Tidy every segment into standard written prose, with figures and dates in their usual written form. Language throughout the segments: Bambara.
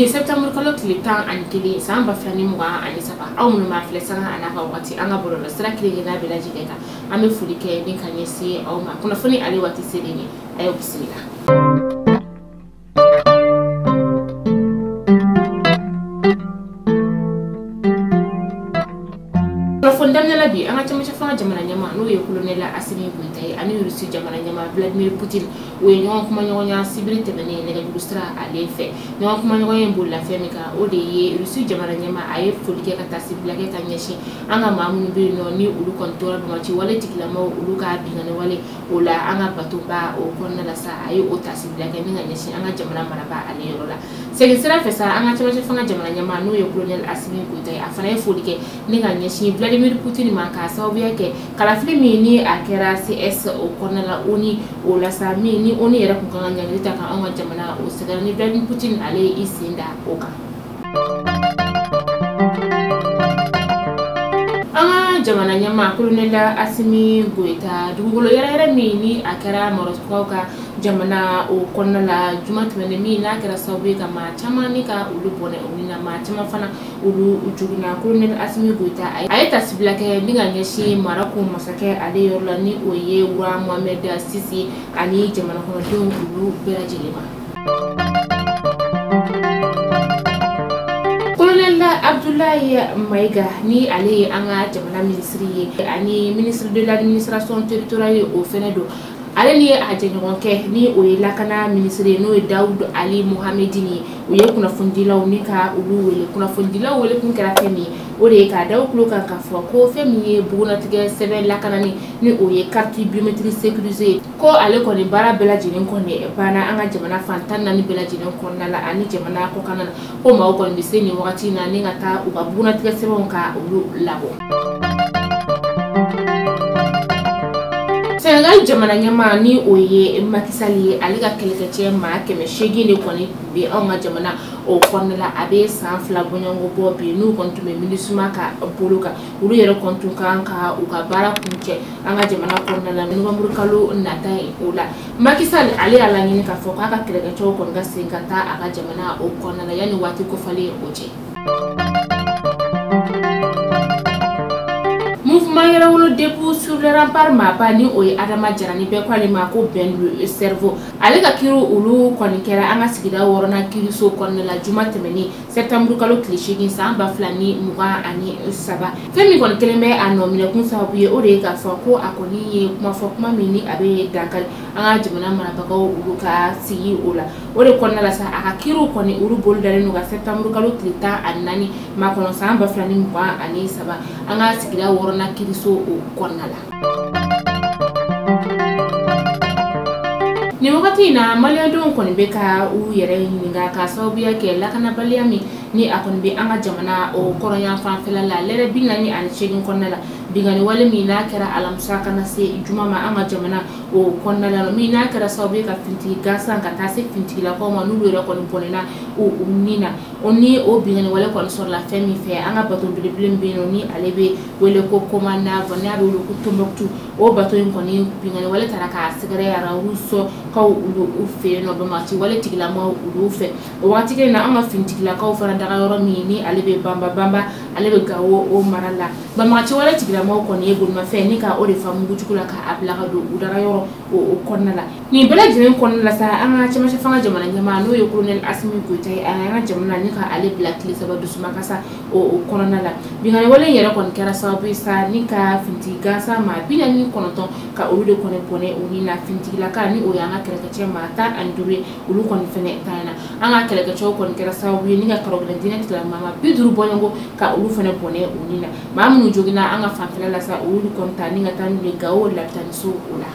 ni september kalo tilitan ani kili samba flani muga ani saba aw mun ma flesanga anaka wati anga bolo sira kile na bela jigeka ame fulike ni kanyesi aw ma kuna funi ali wati sedini ayo bismillah. Fondamnya labi anga chama fanga jamana nyama no ye colonel Assimi Goïta ani Russie jamana nyama Vladimir Putin we nyon kuma nyonya sibiri tebene ne ga gustra ale fe nyon kuma nyonya mbola femika o de ye Russie jamana nyama aye folike kata siblake kanyeshi anga mamu bi no ni ulu kontora do machi wale tikila ma ulu ka bingane wale ola anga batuba o konna la sa aye o tasiblake ni nyeshi anga jamana maraba ale yorola sege sera fesa anga chama fanga jamana nyama no ye colonel Assimi Goïta afana ye folike ni nyeshi Vladimir Putin maka sababu yake kala filimi ni akera CS o konala oni o la sami ni oni era kukanga nyalita ka anga jamana o segala ni Vladimir Putin ale isinda oka anga jamana nyama colonel Assimi Goïta dugolo yara ni akera Moscow ka jamana o konala jumatmene mi na kera sababu kama chama ni ka ulu bone onina ma chama fana ulu ujugina colonel Assimi Goïta ayeta siblake ninga nyeshi marako masake ade yorla ni oye wa Mohamed Sisi ani jamana kono don ulu bela jilima colonel Abdoulaye Maïga ni ale anga jamana ministry ani ministre de l'administration territoriale au Fenedo ale ni ajenyoke ni oyelakana ministre no Daoud Ali Mohamedini uye kuna fundila unika ulu wele kuna fundila wele kunkera femi ore ka daw kloka ka fo ko femi buguna tige sebe lakana ni oye carte biométrique sécurisée ko ale ko ni bara bela jinin ko ne bana anga jamana fantan na ni bela jinin ko na la ani jamana ko kana ko ma ko ni seni wakati na ni ngata uba buguna tige sebe onka ulu labo Senegal jamana nyama ni oye makisali aliga kelekece ma keme shegi ne koni be anga jamana o konela abe sanfla bonyongo bobi nu kontu me minisuma ka boluka ulu yere kontu kanka uka bara kunche anga jamana konela nu bamurkalo nata ola makisali ali ala ngini ka foka ka kelekece o konga singata aga jamana o konela yani wati ko fale oje mouvement yera wono debout sur le rempart ma bani oye adama jarani be kwali ma ko ben le cerveau ale ka kiro ulu konikera anga sigida worona kiriso konela juma temeni septembre kalo cliché samba flani muga ani saba femi kon keleme anomine kun sababu ye ore ka fa ko akoni ye kuma fa kuma mini abe dankal anga jumana marabaka ulu ka sigi ola ore konela sa aka kiro koni ulu boldare no ga septembre kalo clita anani ma kono samba flani muga ani saba anga sigida worona kiriso o konala ni wakati na malia don koni beka u yere hininga ka sababu yake lakana baliami ni akon be anga jamana o koronya fanfela la lere bingani an chegin konala bingani wale mina kera alamsa kana se juma ma anga jamana o konala mina kera sababu ka finti gasa ka tase finti la ko ma nulu re kon ponena o nina oni o bingani wale kon sur la femi fe anga bato bilbilem bino ni alebe wele ko komanda vona ru ko tomboktu o bato koni bingani wale taraka sigare ya ruso ka ulu ufe no bamati wale tigila ma ulu ufe o wati ke na anga fintigila ka fara daga yoro mini alebe bamba alebe gawo o marala bamati wale tigila ma ko ne bul ma fe ni ka o de famu gujukula ka abla ga do daga yoro o konnala ni bela jinen konnala sa anga chama fanga jamana nyama no yo colonel Assimi Goïta anga jamana ni ka ale blacklist sabadu suma kasa o konnala bingane wale yere kon kera sababu sa ni ka fintiga sa ma binani konoton ka o de konen pone o ni na fintigila ka ni o yanga kelekache mata andure ulu kon fene tana anga kelekache kon kera sababu ni ga karoglen dinet la mama biduru bongo ka ulu fene pone unina mamu jogina anga fanfela la sa ulu kon tani ga tan le gawo la tan so ula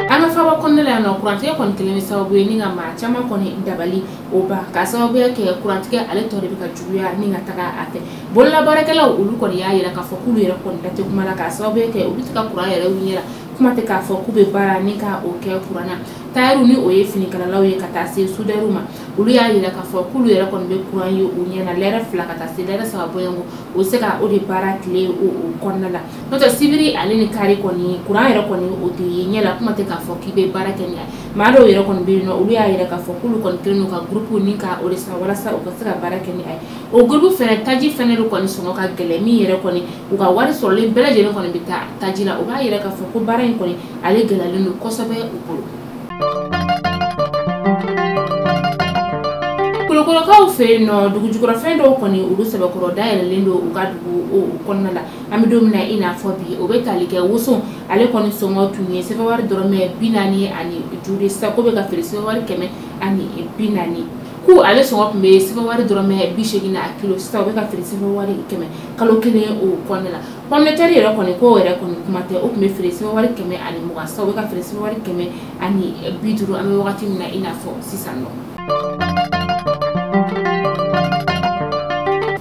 anga fawa konnela no kurante kon kelemi sababu ni ga ma chama kon dabali oba ka sababu yake kurante ke ale tore bika juya ni ga taga ate bolla barakala ulu kon ya yira ka fokulu yira kon date kuma la ka sababu yake ulu tika kuraya yira winyira kuma te ka fo kube bara ni ka o ke kurana tayiru ni o ye finikalalaw ye ka taa se soudeur ma olu y'a yira ka fɔ k'olu yɛrɛ kɔni bɛ courant ye u ɲɛna lɛrɛ 2 ka taa se lɛrɛ 3 bɔɲɔgɔn o se ka o de baara tile o kɔnɔna la n'o tɛ sibiri ale ni kari kɔni courant yɛrɛ kɔni o tɛ ye ɲɛ la kuma tɛ k'a fɔ k'i bɛ baara kɛ ni a maa dɔw yɛrɛ kɔni bɛ yen nɔ olu y'a yira k'a fɔ k'olu kɔni kelen don ka groupe ni ka o de san walasa u ka se ka baara kɛ ni a ye o groupe fɛnɛ taji fɛnɛ de kɔni sɔngɔ ka gɛlɛn min yɛrɛ kɔni u ka wari sɔrɔlen bɛɛ lajɛlen kɔni bɛ taa taji la o b'a yira k'a fɔ ko baara in kɔni ale gɛlɛyalen don kosɛbɛ u bolo. Kolokolokaw fɛ yen nɔ dugu jukɔrɔ fɛn dɔw kɔni olu sɛbɛkɔrɔ dayɛlɛlen don u ka dugu o kɔnɔna la an bɛ don min na i n'a fɔ bi o bɛ tali kɛ woson ale kɔni sɔngɔ tun ye sɛbɛwari dɔrɔmɛ 45 sisan ko bɛ ka feere sɛbɛwari 140 ko ale sɔngɔ tun bɛ sɛbɛwari dɔrɔmɛ 80 a kilo sisan o bɛ ka feere sɛbɛwari 100 kalo kelen o kɔnɔna la pomme de terre yɛrɛ kɔni ko yɛrɛ kɔni kuma tɛ o tun bɛ feere sɛbɛwari 120 sisan o bɛ ka feere sɛbɛwari 150 an bɛ wagati min na i n'a fɔ sisan nɔ.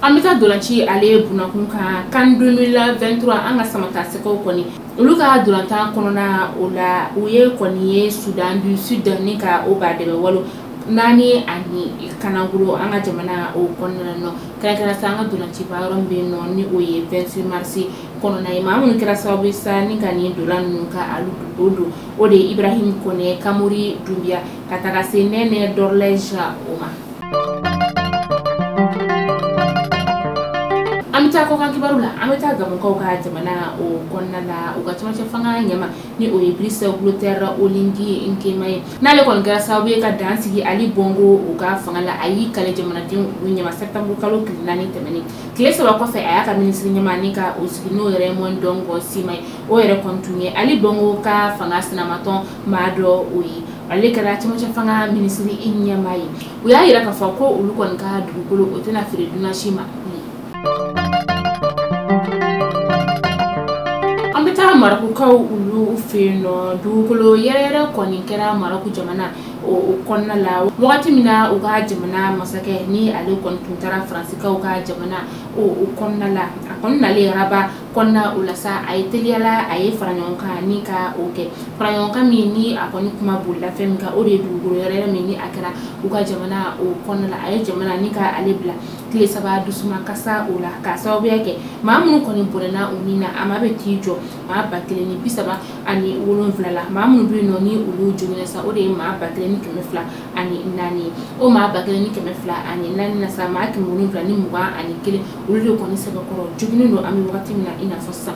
An bɛ taa dolanci ale bunakun kan 2023 an ka samata sɛgɛw kɔni olu ka dolantan kɔnɔna o la u ye kɔni ye Sudan du Sud ni ka o ba dɛmɛ walo 4 ani kanangolo an ka jamana o kɔnɔna nɔ kɛrɛnkɛrɛn sa an ka dolanci ba yɔrɔ bɛ yen nɔ ni o ye 26 mars kɔnɔna ye maa minnu kɛra sababu sa ni ka nin dolan ninnu ka alu don o de ye Ibrahim Kone Kamori Dumbiya ka taga se Nɛnɛ Dorlège o ma. An bɛ taa kɔkan kibaru la an bɛ taa Gabukaw ka jamana o kɔnɔna la u ka camancɛ fanga ɲɛma ni o ye Brice Clotaire Oligui Nguema ye n'ale kɔni kɛra sababu ye ka dan sigi Ali Bongo u ka fanga la a y'i kale jamanadenw olu ɲɛma septembre kalo tile 4 tɛmɛnen tile 3 kɔfɛ a y'a ka ministre ɲɛma ni ka o sigi n'o yɛrɛ Moyi Dongo Sima ye o yɛrɛ kɔni tun ye Ali Bongo ka fanga sinamatɔn maa dɔ o ye ale kɛra camancɛ fanga ministre ɲɛma ye u y'a yira k'a fɔ ko olu kɔni ka dugukolo o tɛna feere dunan si ma. An bɛ taa Marokukaw olu fɛ yen nɔ dugukolo yɛrɛ kɔni kɛra Maroku jamana o kɔnɔna la wagati min na u ka jamana masakɛ ni ale kɔni tun taara Faransikaw ka jamana o kɔnɔna la a kɔni nalen Raba kɔnɔna o la sa a ye teliyala a ye fara ɲɔgɔn kan ni ka o kɛ fara ɲɔgɔn kan min ni a kɔni kuma bolila fɛn min kan o de ye dugukolo yɛrɛ min ni a kɛra u ka jamana o kɔnɔna la a ye jamana ni ka ale bila tile 3 dusuma kasa o la ka sababuya kɛ maa minnu kɔni bɔnɛna u ni na a ma bɛ t'i jɔ maa 1,370 la maa minnu bɛ yen nɔ ni olu joginna sa o de ye maa 1,204 o maa 1,204 na sa maa 721 olu de kɔni sɛbɛkɔrɔ joginnen don an bɛ wagati min na i n'a fɔ sisan.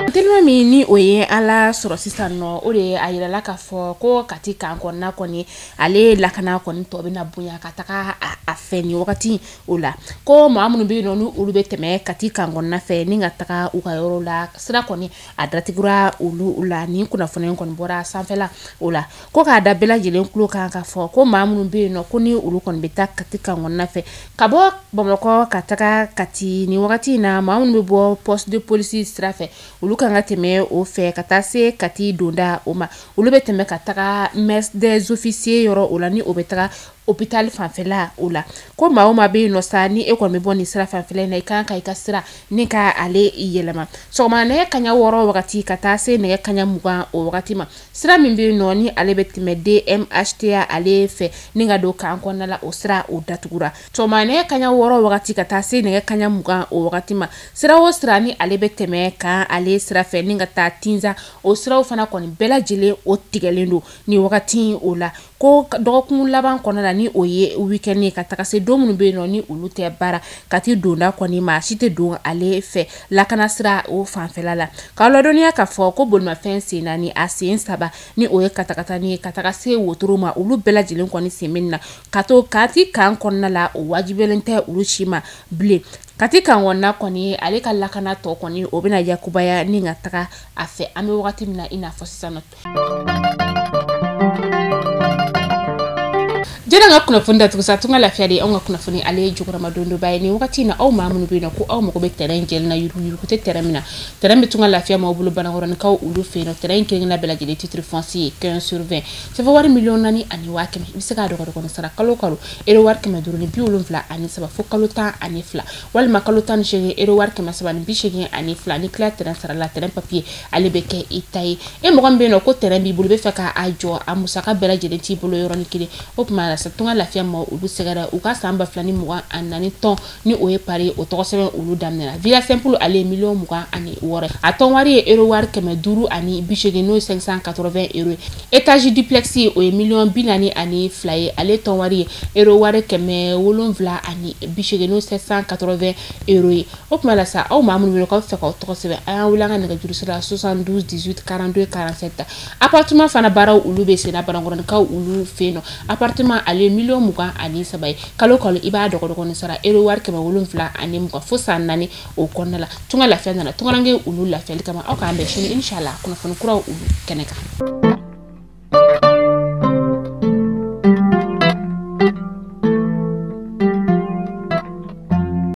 Telima min ni o ye ala sɔrɔ sisan nɔ o de ye a yirala k'a fɔ ko kati kan kɔnɔna kɔni ale lakana kɔni tɔ bɛna bonya ka taga a fɛ ni wagati o la ko maa minnu bɛ yen nɔ ni olu bɛ tɛmɛ kati kan kɔnɔna fɛ ni ka taga u ka yɔrɔ la sira kɔni a datigura olu la ni kunnafoni kɔni bɔra sanfɛla o la ko k'a da bɛɛ lajɛlen tulo kan ka fɔ ko maa minnu bɛ yen nɔ ko ni olu kɔni bɛ taa kati kan kɔnɔna fɛ ka bɔ Bamakɔ ka taga kati ni wagati in na maa minnu bɛ bɔ poste de police sira fɛ olu kan ka tɛmɛ o fɛ ka taa se kati donda o ma olu bɛ tɛmɛ ka taga messe des officiers yɔrɔ o la ni o bɛ taga hôpital fanfɛla o la ko maa o maa bɛ yen nɔ sa ni e kɔni bɛ bɔ nin sira fanfɛla in na i kan ka i ka sira ni ka ale yɛlɛma sɔgɔma nɛgɛ kaɲa 6 wagati ka taa se nɛgɛ kaɲa 20 o wagati ma sira min bɛ yen nɔ ni ale bɛ tɛmɛ DMHTA ale fɛ ni ka don kan kɔnɔna la o sira o datugura sɔgɔma nɛgɛ kaɲa 6 wagati ka taa se nɛgɛ kaɲa 20 o wagati ma sira o sira ni ale bɛ tɛmɛ kan ale sira fɛ ni ka taa Tinza o siraw fana kɔni bɛɛ lajɛlen o tigɛlen don ni wagati o la ko dɔgɔkun laban kɔnɔna la ni o ye weekend ye ka taga se don minnu bɛ yen nɔ ni olu tɛ baara ka ti donda kɔni maa si tɛ don ale fɛ lakana sira o fanfɛla la k'a ladɔnniya k'a fɔ ko bolimafɛn sen 4 a sen 3 ni o ye katakatani ye ka taga se wotoro ma olu bɛɛ lajɛlen kɔni sen bɛ na ka to kati kan kɔnɔna la o wajibiyalen tɛ olu si ma bilen kati kan kɔnɔna kɔni ale ka lakana tɔ kɔni o bɛna yakubaya ni ka taga a fɛ an bɛ wagati min na i n'a fɔ sisan nɔ jena nga kuna funda tukusa tunga lafiya de nga kuna funi ale jukura madondo baye ni wakati na au mamu be na ko au mako be terrain jel na yuru ko te terrain mina terrain be tunga lafiya ma bulu bana horon kaw ulu fe no terrain ke na bela jeli titre foncier 15/20 ça va war million nani ani wakeme bisaka do ko no sara kalo ero war keme duru ni biulum fla ani saba fo kalo ta ani fla wal ma kalo tan shege ero war keme saba ni bishege ani fla ni cla terrain sara la terrain papier ale be ke itai e mo gambe no ko terrain bi bulu be faka ajo amusaka bela jeli ti bulu yoro ni kile opma sa tunga lafiya ma ulu segara u ka samba flani muga anani ton ni oye pare o to sebe ulu damnera villa simple ale million muga ani wore aton wari euro war keme duru ani bishege no 580 euro étage duplexi o million binani ani flyer ale ton wari euro war keme wolon vla ani bishege no 780 euro opma la sa au mamu no ko feka o to sebe an wulanga nga juru sala 72 18 42 47 appartement fana bara ulu be sena barangoran ka ulu feno appartement ale million muga ani sabay kalo iba dogo ni sara ero war kema wolum fla ani muga fosa nani o konnala tunga lafiya nana tunga range ulu lafiya kama o ka ambe shini inshallah kuna fon kura ulu keneka